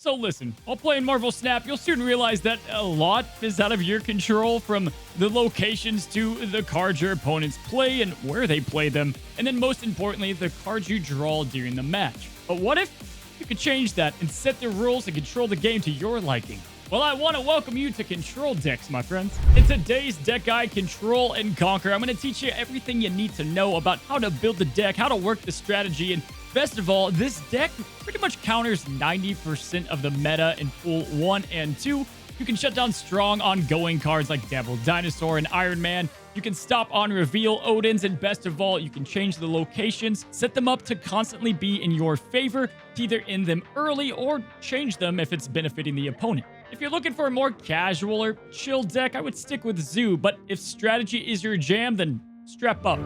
So listen, while playing Marvel Snap, you'll soon realize that a lot is out of your control, from the locations to the cards your opponents play and where they play them, and then most importantly, the cards you draw during the match. But what if you could change that and set the rules and control the game to your liking? Well, I want to welcome you to Control Decks, my friends. In today's deck guide, Control and Conquer, I'm going to teach you everything you need to know about how to build the deck, how to work the strategy, and best of all, this deck pretty much counters 90% of the meta in Pool 1 and 2. You can shut down strong ongoing cards like Devil Dinosaur and Iron Man. You can stop on reveal Odins, and best of all, you can change the locations, set them up to constantly be in your favor, to either end them early or change them if it's benefiting the opponent. If you're looking for a more casual or chill deck, I would stick with Zoo, but if strategy is your jam, then strap up.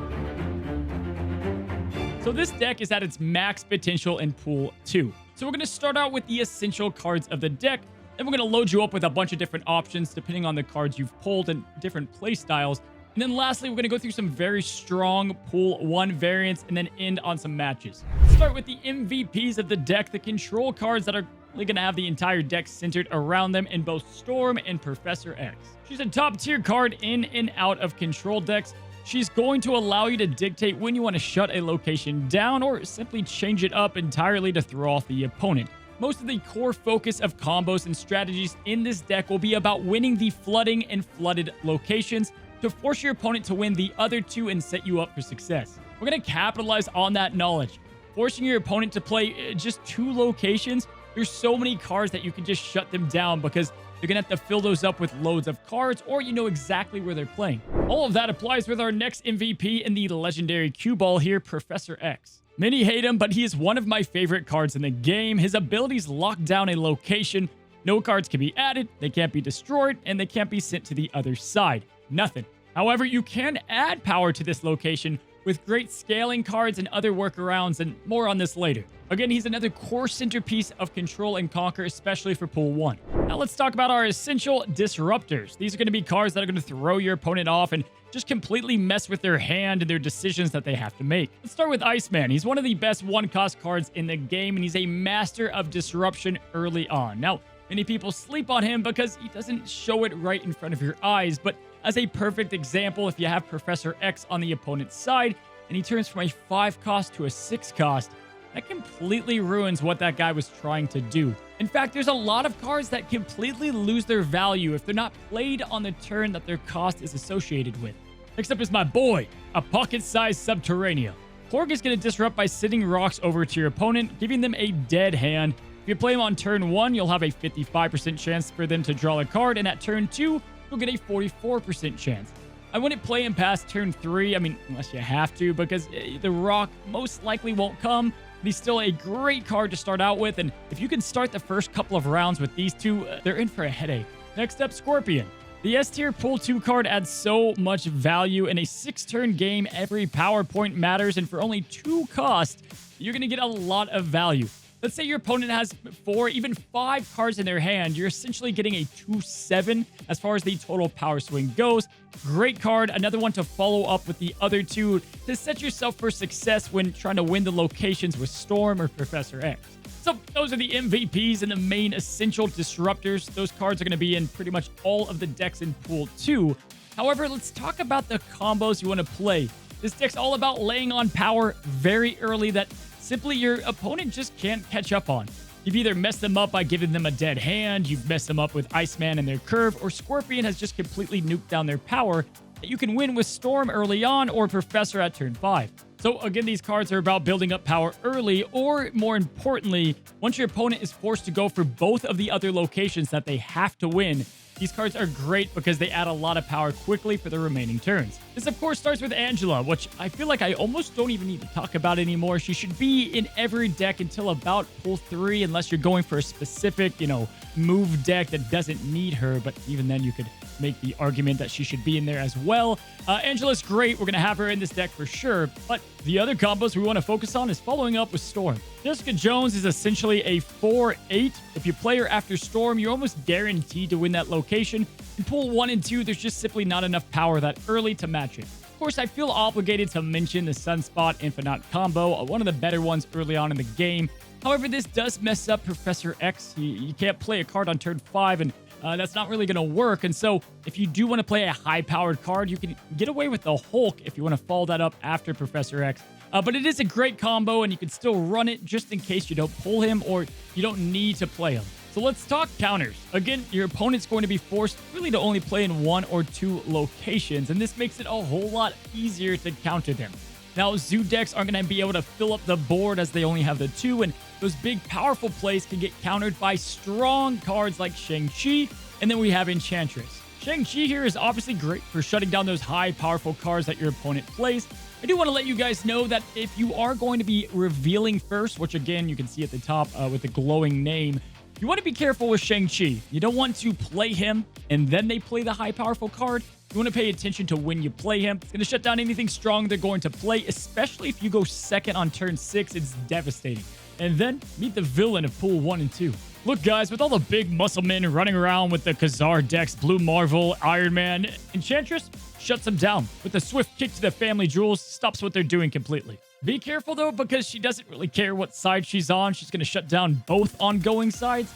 So this deck is at its max potential in Pool 2. So we're going to start out with the essential cards of the deck, then we're going to load you up with a bunch of different options depending on the cards you've pulled and different play styles. And then lastly, we're going to go through some very strong Pool 1 variants and then end on some matches. Let's start with the MVPs of the deck, the control cards that are going to have the entire deck centered around them in both Storm and Professor X. She's a top tier card in and out of control decks. She's going to allow you to dictate when you want to shut a location down or simply change it up entirely to throw off the opponent. Most of the core focus of combos and strategies in this deck will be about winning the flooding and flooded locations to force your opponent to win the other two and set you up for success. We're going to capitalize on that knowledge, forcing your opponent to play just 2 locations. There's so many cards that you can just shut them down because you're going to have to fill those up with loads of cards, or you know exactly where they're playing. All of that applies with our next MVP in the legendary cue ball here, Professor X. Many hate him, but he is one of my favorite cards in the game. His abilities lock down a location. No cards can be added, they can't be destroyed, and they can't be sent to the other side. Nothing. However, you can add power to this location with great scaling cards and other workarounds, and more on this later. Again, he's another core centerpiece of Control and Conquer, especially for Pool 1. Now let's talk about our essential disruptors. These are going to be cards that are going to throw your opponent off and just completely mess with their hand and their decisions that they have to make. Let's start with Iceman. He's one of the best one-cost cards in the game, and he's a master of disruption early on. Now, many people sleep on him because he doesn't show it right in front of your eyes, but as a perfect example, if you have Professor X on the opponent's side and he turns from a 5 cost to a 6 cost, that completely ruins what that guy was trying to do. In fact, there's a lot of cards that completely lose their value if they're not played on the turn that their cost is associated with. Next up is my boy, a pocket-sized Subterranea. Korg is going to disrupt by sending rocks over to your opponent, giving them a dead hand. If you play him on turn 1, you'll have a 55% chance for them to draw a card, and at turn 2, you'll get a 44% chance. I wouldn't play him past turn 3, unless you have to, because the rock most likely won't come. But he's still a great card to start out with, and if you can start the first couple of rounds with these two, they're in for a headache. Next up, Scorpion. The S-tier Pool 2 card adds so much value. In a 6-turn game, every power point matters, and for only 2 cost, you're going to get a lot of value. Let's say your opponent has 4, even 5 cards in their hand. You're essentially getting a 2-7 as far as the total power swing goes. Great card. Another one to follow up with the other 2 to set yourself for success when trying to win the locations with Storm or Professor X. So those are the MVPs and the main essential disruptors. Those cards are going to be in pretty much all of the decks in Pool 2. However, let's talk about the combos you want to play. This deck's all about laying on power very early that simply your opponent just can't catch up on. You've either messed them up by giving them a dead hand, you've messed them up with Iceman and their curve, or Scorpion has just completely nuked down their power that you can win with Storm early on or Professor at turn 5. So again, these cards are about building up power early, or more importantly, once your opponent is forced to go for both of the other locations that they have to win. These cards are great because they add a lot of power quickly for the remaining turns. This, of course, starts with Angela, which I feel like I almost don't even need to talk about anymore. She should be in every deck until about Pool 3, unless you're going for a specific, move deck that doesn't need her. But even then, you could make the argument that she should be in there as well. Angela's great. We're going to have her in this deck for sure. But the other combos we want to focus on is following up with Storm. Jessica Jones is essentially a 4-8. If you play her after Storm, you're almost guaranteed to win that location. In Pool 1 and 2, there's just simply not enough power that early to match it. Of course, I feel obligated to mention the Sunspot Infinite combo, one of the better ones early on in the game. However, this does mess up Professor X. You can't play a card on turn 5, and that's not really going to work. And so if you do want to play a high-powered card, you can get away with the Hulk if you want to follow that up after Professor X. But it is a great combo, and you can still run it just in case you don't pull him or you don't need to play him. So let's talk counters. Again, your opponent's going to be forced really to only play in 1 or 2 locations, and this makes it a whole lot easier to counter them. Now, Zoo decks aren't going to be able to fill up the board as they only have the 2, and those big, powerful plays can get countered by strong cards like Shang-Chi, and then we have Enchantress. Shang-Chi here is obviously great for shutting down those high, powerful cards that your opponent plays. I do want to let you guys know that if you are going to be revealing first, which again, you can see at the top with the glowing name, you want to be careful with Shang-Chi. You don't want to play him and then they play the high, powerful card. You want to pay attention to when you play him. It's going to shut down anything strong they're going to play, especially if you go second on turn 6. It's devastating. And then meet the villain of pool 1 and 2. Look, guys, with all the big muscle men running around with the Khazar decks, Blue Marvel, Iron Man, Enchantress shuts them down with a swift kick to the family jewels, stops what they're doing completely. Be careful, though, because she doesn't really care what side she's on. She's going to shut down both ongoing sides.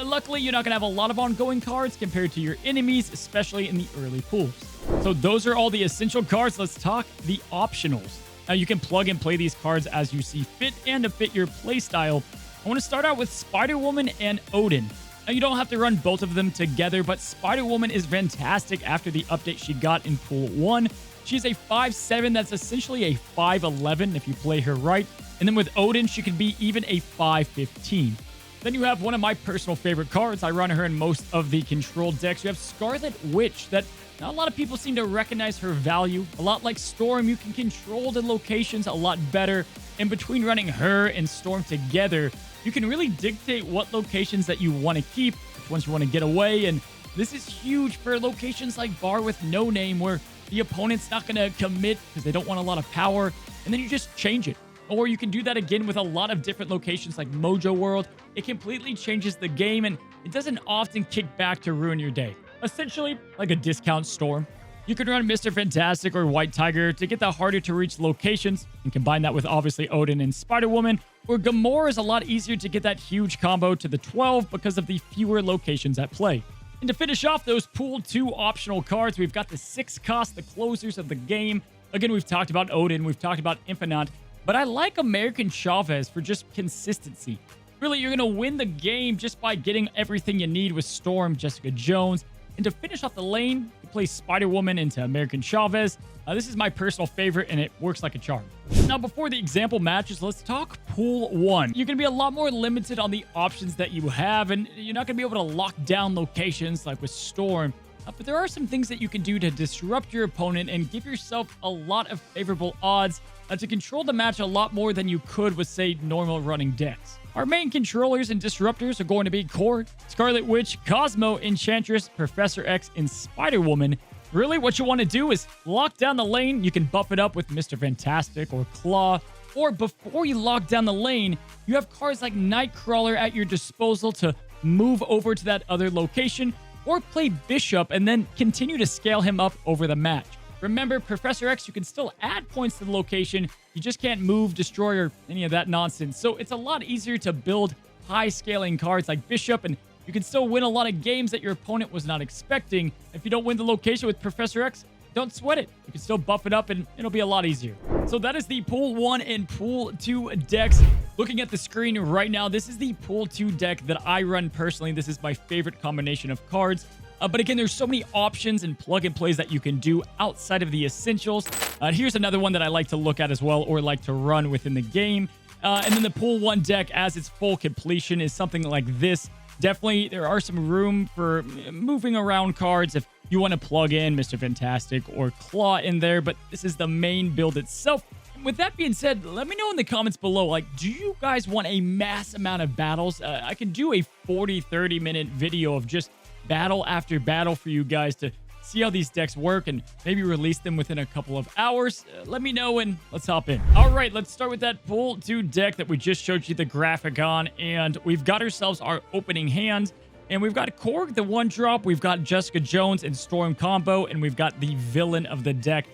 Luckily, you're not going to have a lot of ongoing cards compared to your enemies, especially in the early pools. So those are all the essential cards. Let's talk the optionals. Now, you can plug and play these cards as you see fit and to fit your playstyle. I want to start out with Spider-Woman and Odin. Now, you don't have to run both of them together, but Spider-Woman is fantastic after the update she got in Pool 1. She's a 5'7", that's essentially a 5'11" if you play her right. And then with Odin, she could be even a 5'15". Then you have one of my personal favorite cards. I run her in most of the control decks. You have Scarlet Witch that not a lot of people seem to recognize her value. A lot like Storm, you can control the locations a lot better. And between running her and Storm together, you can really dictate what locations that you want to keep, which ones you want to get away. And this is huge for locations like Bar with No Name, where the opponent's not going to commit because they don't want a lot of power, and then you just change it. Or you can do that again with a lot of different locations like Mojo World. It completely changes the game, and it doesn't often kick back to ruin your day. Essentially, like a discount Storm. You can run Mr. Fantastic or White Tiger to get the harder to reach locations, and combine that with obviously Odin and Spider-Woman, or Gamora is a lot easier to get that huge combo to the 12 because of the fewer locations at play. And to finish off those Pool 2 optional cards, we've got the 6 cost, the closers of the game. Again, we've talked about Odin, we've talked about Infinite, but I like American Chavez for just consistency. Really, you're going to win the game just by getting everything you need with Storm, Jessica Jones. And to finish off the lane, you play Spider-Woman into American Chavez. This is my personal favorite, and it works like a charm. Now, before the example matches, let's talk Pool 1. You're going to be a lot more limited on the options that you have, and you're not going to be able to lock down locations like with Storm. But there are some things that you can do to disrupt your opponent and give yourself a lot of favorable odds to control the match a lot more than you could with, say, normal running decks. Our main controllers and disruptors are going to be Core, Scarlet Witch, Cosmo, Enchantress, Professor X, and Spider-Woman. Really, what you want to do is lock down the lane. You can buff it up with Mr. Fantastic or Claw. Or before you lock down the lane, you have cards like Nightcrawler at your disposal to move over to that other location, or play Bishop and then continue to scale him up over the match. Remember, Professor X, you can still add points to the location. You just can't move, destroy, or any of that nonsense. So it's a lot easier to build high-scaling cards like Bishop, and you can still win a lot of games that your opponent was not expecting. If you don't win the location with Professor X, don't sweat it. You can still buff it up, and it'll be a lot easier. So that is the Pool 1 and Pool 2 decks. Looking at the screen right now, this is the Pool 2 deck that I run personally. This is my favorite combination of cards. But again, there's so many options and plug and plays that you can do outside of the essentials. Here's another one that I like to look at as well, or like to run within the game. And then the Pool 1 deck, as its full completion, is something like this. Definitely, there are some room for moving around cards if you want to plug in Mr. Fantastic or Claw in there, but this is the main build itself. With that being said, let me know in the comments below, like, do you guys want a mass amount of battles? I can do a 40-30 minute video of just battle after battle for you guys to see how these decks work and maybe release them within a couple of hours. Let me know and let's hop in. All right, let's start with that Pool 2 deck that we just showed you the graphic on, and we've got ourselves our opening hand. And we've got Korg, the 1-drop. We've got Jessica Jones and Storm combo. And we've got the villain of the deck.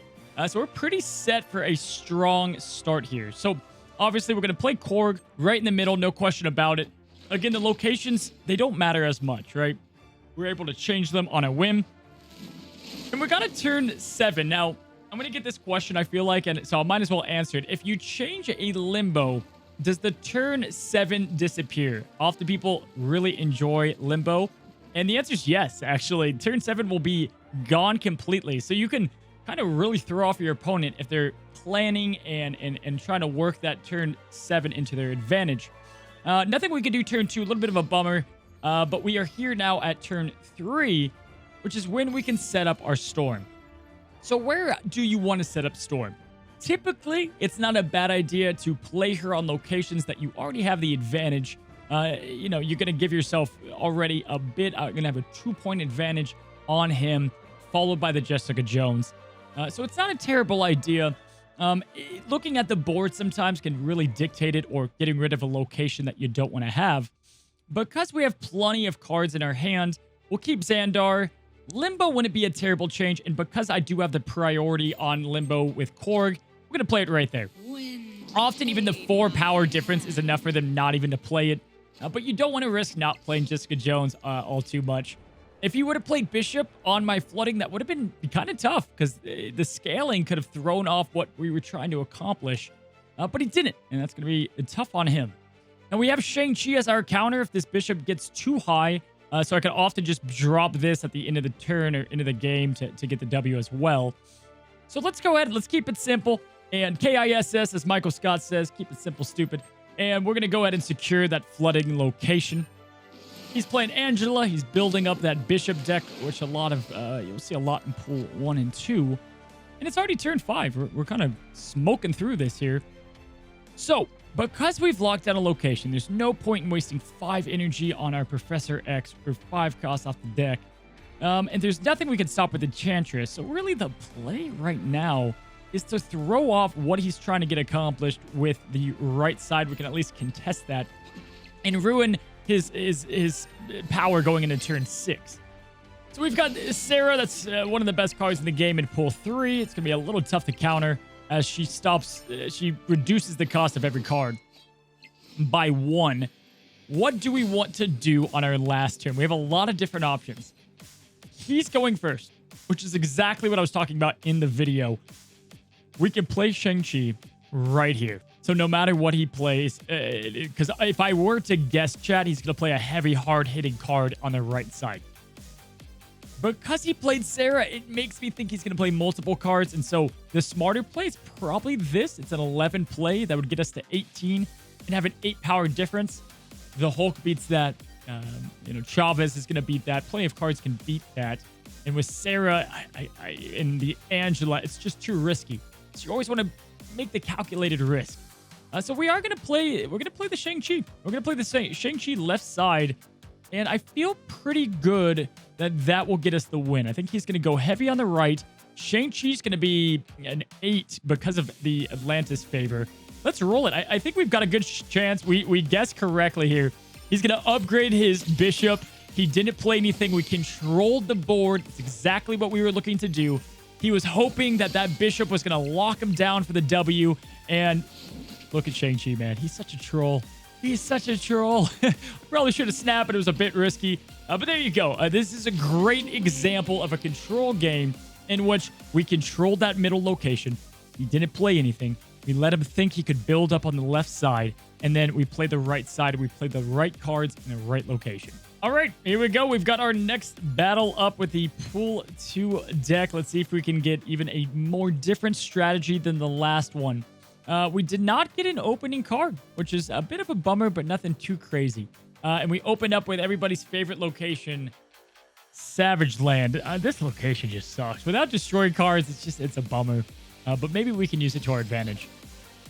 So we're pretty set for a strong start here. So obviously we're going to play Korg right in the middle, no question about it. Again, the locations, they don't matter as much, right? We're able to change them on a whim. And we got to turn 7. Now, I'm going to get this question, I feel like, and so I might as well answer it. If you change a Limbo, does the turn 7 disappear? Often people really enjoy Limbo. And the answer is yes, actually. Turn 7 will be gone completely. So you can kind of really throw off your opponent if they're planning and trying to work that turn 7 into their advantage. Nothing we can do turn 2, a little bit of a bummer. But we are here now at turn 3, which is when we can set up our Storm. So where do you want to set up Storm? Typically, it's not a bad idea to play her on locations that you already have the advantage. You're going to give yourself already a bit. You're going to have a 2-point advantage on him, followed by the Jessica Jones. So it's not a terrible idea. Looking at the board sometimes can really dictate it, or getting rid of a location that you don't want to have. Because we have plenty of cards in our hand, we'll keep Xandar. Limbo wouldn't be a terrible change, and because I do have the priority on Limbo with Korg, we're going to play it right there. Often, even the 4 power difference is enough for them not even to play it. But you don't want to risk not playing Jessica Jones all too much. If you would have played Bishop on my flooding, that would have been kind of tough, because the scaling could have thrown off what we were trying to accomplish. But he didn't, and that's going to be tough on him. Now, we have Shang-Chi as our counter if this Bishop gets too high. So I can often just drop this at the end of the turn or into the game to get the W as well. So let's go ahead. Let's keep it simple. And KISS, as Michael Scott says, keep it simple, stupid. And we're going to go ahead and secure that flooding location. He's playing Angela. He's building up that Bishop deck, which you'll see a lot in pool 1 and 2. And it's already turn 5. We're kind of smoking through this here. So, because we've locked down a location, there's no point in wasting 5 energy on our Professor X for 5 costs off the deck. And there's nothing we can stop with Enchantress. So really the play right now is to throw off what he's trying to get accomplished with the right side. We can at least contest that and ruin his power going into turn 6. So we've got Sarah. That's one of the best cards in the game in pool 3. It's going to be a little tough to counter as she reduces the cost of every card by 1. What do we want to do on our last turn? We have a lot of different options. He's going first, which is exactly what I was talking about in the video. We can play Shang-Chi right here. So no matter what he plays, because if I were to guess, chat, he's going to play a heavy, hard-hitting card on the right side. Because he played Sarah, it makes me think he's going to play multiple cards. And so the smarter play is probably this. It's an 11 play that would get us to 18 and have an 8 power difference. The Hulk beats that. Chavez is going to beat that. Plenty of cards can beat that. And with Sarah and the Angela, it's just too risky. So you always want to make the calculated risk. So we are going to play. We're going to play the Shang-Chi. We're going to play the Shang-Chi left side. And I feel pretty good that will get us the win. I think he's going to go heavy on the right. Shang-Chi's going to be an 8 because of the Atlantis favor. Let's roll it. I think we've got a good chance. We guessed correctly here. He's going to upgrade his Bishop. He didn't play anything. We controlled the board. It's exactly what we were looking to do. He was hoping that Bishop was going to lock him down for the W. And look at Shang-Chi, man. He's such a troll. He's such a troll. Probably should have snapped, but it was a bit risky. But there you go. This is a great example of a control game in which we controlled that middle location. He didn't play anything. We let him think he could build up on the left side. And then we played the right side. We played the right cards in the right location. All right, here we go. We've got our next battle up with the Pool 2 deck. Let's see if we can get even a more different strategy than the last one. We did not get an opening card, which is a bit of a bummer, but nothing too crazy. And we opened up with everybody's favorite location, Savage Land. This location just sucks. Without destroying cards, it's a bummer. But maybe we can use it to our advantage.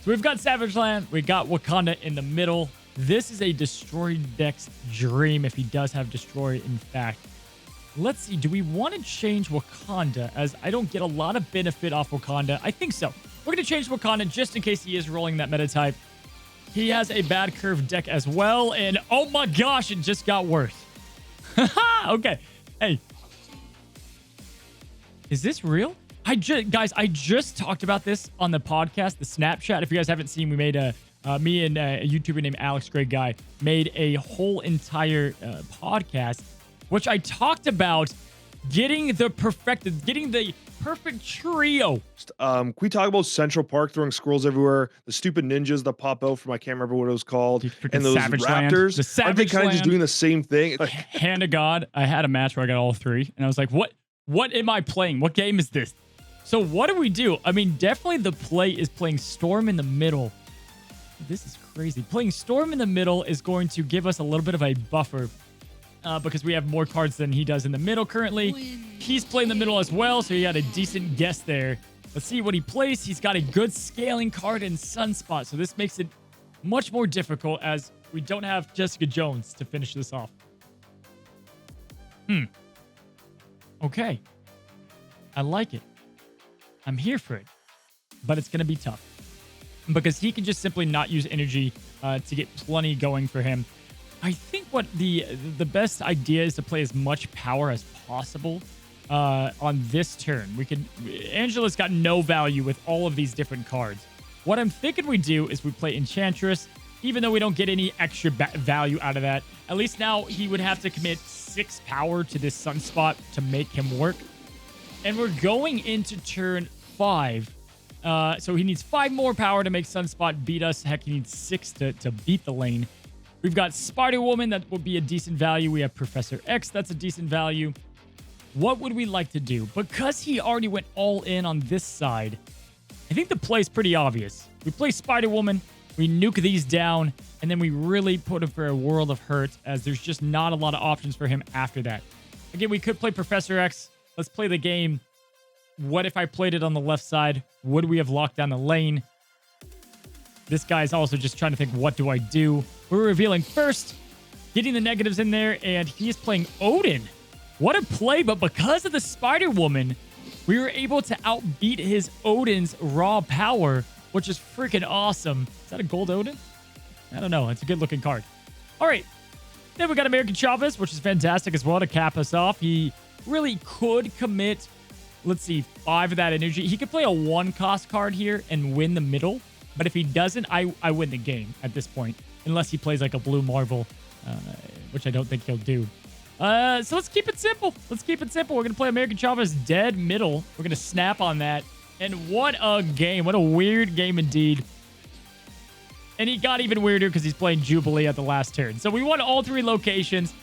So we've got Savage Land. We got Wakanda in the middle. This is a destroy deck's dream if he does have destroy, in fact. Let's see. Do we want to change Wakanda, as I don't get a lot of benefit off Wakanda? I think so. We're going to change Wakanda just in case he is rolling that meta type. He has a bad curve deck as well. And oh my gosh, it just got worse. Okay. Hey. Is this real? Guys, I just talked about this on the podcast, the Snapchat. If you guys haven't seen, we made me and a YouTuber named Alex, great guy, made a whole entire podcast, which I talked about getting the perfect trio. Can we talk about Central Park throwing squirrels everywhere? The stupid ninjas that pop out from, I can't remember what it was called. And those Savage raptors. Land. Aren't they kind of just doing the same thing? Hand of God, I had a match where I got all three, and I was like, what am I playing? What game is this? So what do? I mean, definitely the play is playing Storm in the middle. This is crazy. Playing Storm in the middle is going to give us a little bit of a buffer because we have more cards than he does in the middle currently. He's playing the middle as well, so he had a decent guess there. Let's see what he plays. He's got a good scaling card in Sunspot, so this makes it much more difficult as we don't have Jessica Jones to finish this off. Okay. I like it. I'm here for it. But it's going to be tough. Because he can just simply not use energy to get plenty going for him. I think what the best idea is to play as much power as possible on this turn. Angela's got no value with all of these different cards. What I'm thinking we do is we play Enchantress, even though we don't get any extra value out of that. At least now he would have to commit 6 power to this Sunspot to make him work. And we're going into turn 5. So he needs 5 more power to make Sunspot beat us. Heck, he needs 6 to beat the lane. We've got Spider-Woman. That would be a decent value. We have Professor X. That's a decent value. What would we like to do? Because he already went all in on this side, I think the play is pretty obvious. We play Spider-Woman. We nuke these down. And then we really put him for a world of hurt as there's just not a lot of options for him after that. Again, we could play Professor X. Let's play the game. What if I played it on the left side? Would we have locked down the lane? This guy's also just trying to think, what do I do? We're revealing first, getting the negatives in there, and he's playing Odin. What a play, but because of the Spider-Woman, we were able to outbeat his Odin's raw power, which is freaking awesome. Is that a gold Odin? I don't know. It's a good-looking card. All right. Then we got American Chavez, which is fantastic as well to cap us off. He really could commit, let's see, 5 of that energy. He could play a 1-cost card here and win the middle. But if he doesn't, I win the game at this point. Unless he plays like a blue Marvel, which I don't think he'll do. So let's keep it simple. Let's keep it simple. We're going to play American Chavez dead middle. We're going to snap on that. And what a game. What a weird game indeed. And he got even weirder because he's playing Jubilee at the last turn. So we won all 3 locations.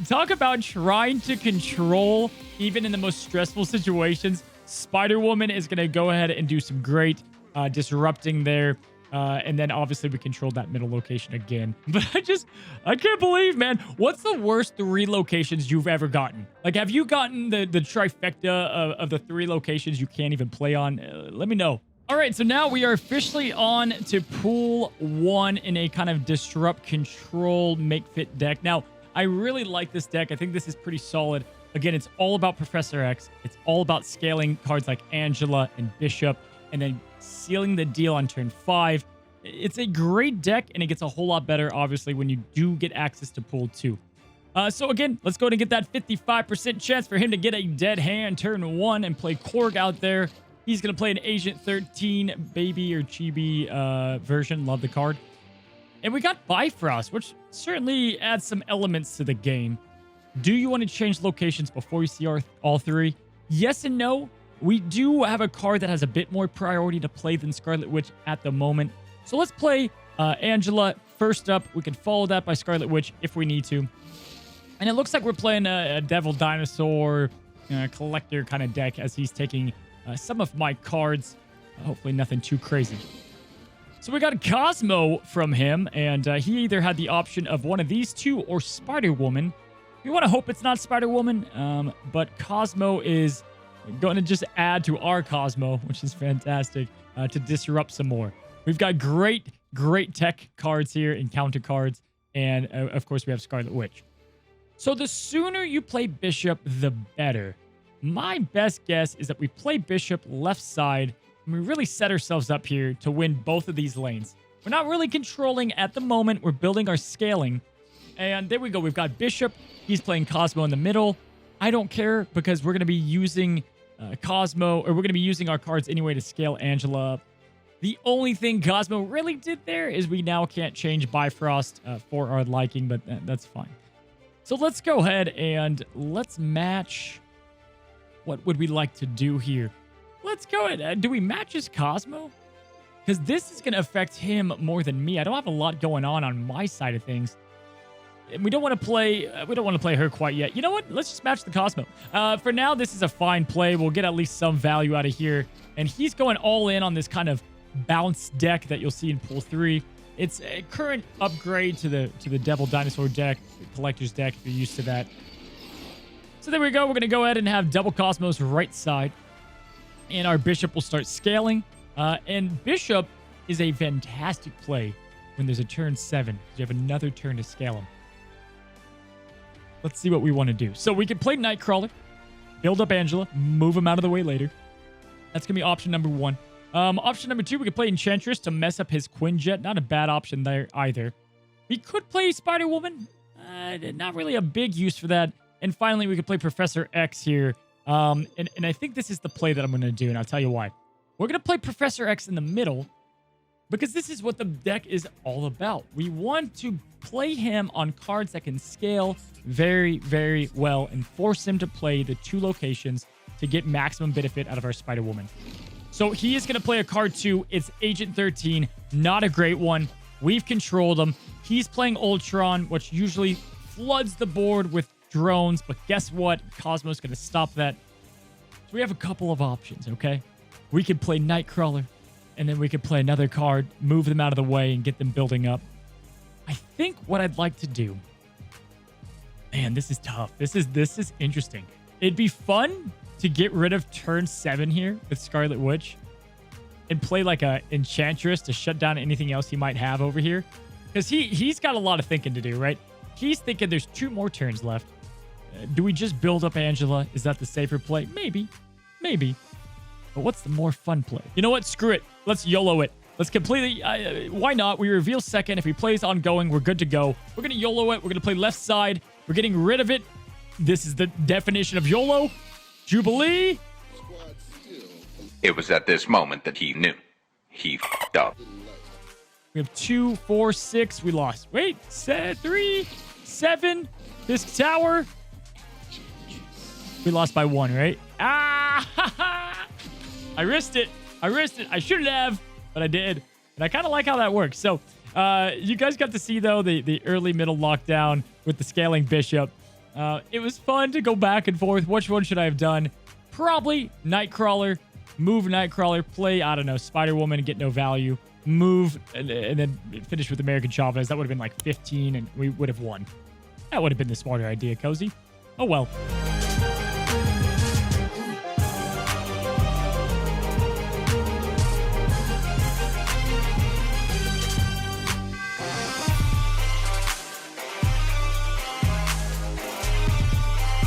Talk about trying to control even in the most stressful situations. Spider-Woman is going to go ahead and do some great disrupting there. And then obviously we controlled that middle location again. But I can't believe, man. What's the worst 3 locations you've ever gotten? Like, have you gotten the trifecta of the 3 locations you can't even play on? Let me know. All right, so now we are officially on to pool 1 in a kind of disrupt, control, make fit deck. Now, I really like this deck. I think this is pretty solid. Again, it's all about Professor X. It's all about scaling cards like Angela and Bishop, and then sealing the deal on turn 5. It's a great deck, and it gets a whole lot better, obviously, when you do get access to pool 2. So again, let's go ahead and get that 55% chance for him to get a dead hand turn 1 and play Korg out there. He's going to play an Agent 13 baby or chibi version. Love the card. And we got Bifrost, which certainly adds some elements to the game. Do you want to change locations before you see all 3? Yes and no. We do have a card that has a bit more priority to play than Scarlet Witch at the moment. So let's play Angela first up. We can follow that by Scarlet Witch if we need to. And it looks like we're playing a Devil Dinosaur collector kind of deck as he's taking some of my cards. Hopefully nothing too crazy. So we got Cosmo from him, and he either had the option of one of these 2 or Spider-Woman. We want to hope it's not Spider-Woman, but Cosmo is going to just add to our Cosmo, which is fantastic, to disrupt some more. We've got great tech cards here and counter cards, and of course we have Scarlet Witch. So the sooner you play Bishop, the better. My best guess is that we play Bishop left side, and we really set ourselves up here to win both of these lanes. We're not really controlling at the moment. We're building our scaling. And there we go. We've got Bishop. He's playing Cosmo in the middle. I don't care because we're going to be using Cosmo, or we're going to be using our cards anyway to scale Angela up. The only thing Cosmo really did there is we now can't change Bifrost for our liking, but that's fine. So let's go ahead and let's match. What would we like to do here? Let's go ahead. Do we match his Cosmo? Because this is going to affect him more than me. I don't have a lot going on my side of things. And we don't want to play her quite yet. You know what? Let's just match the Cosmo. For now, this is a fine play. We'll get at least some value out of here. And he's going all in on this kind of bounce deck that you'll see in pool 3. It's a current upgrade to the Devil Dinosaur deck, the Collector's deck, if you're used to that. So there we go. We're going to go ahead and have double Cosmos right side. And our Bishop will start scaling. And Bishop is a fantastic play when there's a turn 7. You have another turn to scale him. Let's see what we want to do. So we can play Nightcrawler, build up Angela, move him out of the way later. That's going to be option number 1. Option number 2, we could play Enchantress to mess up his Quinjet. Not a bad option there either. We could play Spider-Woman. Not really a big use for that. And finally, we could play Professor X here. And I think this is the play that I'm going to do, and I'll tell you why. We're going to play Professor X in the middle because this is what the deck is all about. We want to play him on cards that can scale very, very well and force him to play the 2 locations to get maximum benefit out of our Spider-Woman. So he is going to play a card 2. It's Agent 13. Not a great one. We've controlled him. He's playing Ultron, which usually floods the board with drones. But guess what? Cosmo's going to stop that. So we have a couple of options, okay? We could play Nightcrawler, and then we could play another card, move them out of the way, and get them building up. I think what I'd like to do... Man, this is tough. This is interesting. It'd be fun to get rid of turn 7 here with Scarlet Witch and play like a Enchantress to shut down anything else he might have over here. Because he's got a lot of thinking to do, right? He's thinking there's 2 more turns left. Do we just build up Angela? Is that the safer play? Maybe. Maybe. But what's the more fun play? You know what? Screw it. Let's YOLO it. Let's completely... why not? We reveal second. If he plays ongoing, we're good to go. We're going to YOLO it. We're going to play left side. We're getting rid of it. This is the definition of YOLO. Jubilee. It was at this moment that he knew. He f***ed up. We have 2, 4, 6. We lost. Wait. 3, 7. This tower. We lost by 1, right? Ah! I risked it. I shouldn't have, but I did. And I kind of like how that works. So you guys got to see, though, the early middle lockdown with the scaling Bishop. It was fun to go back and forth. Which one should I have done? Probably Nightcrawler. Move Nightcrawler. Play, I don't know, Spider-Woman and get no value. Move and then finish with American Chavez. That would have been like 15 and we would have won. That would have been the smarter idea, Cozy. Oh, well.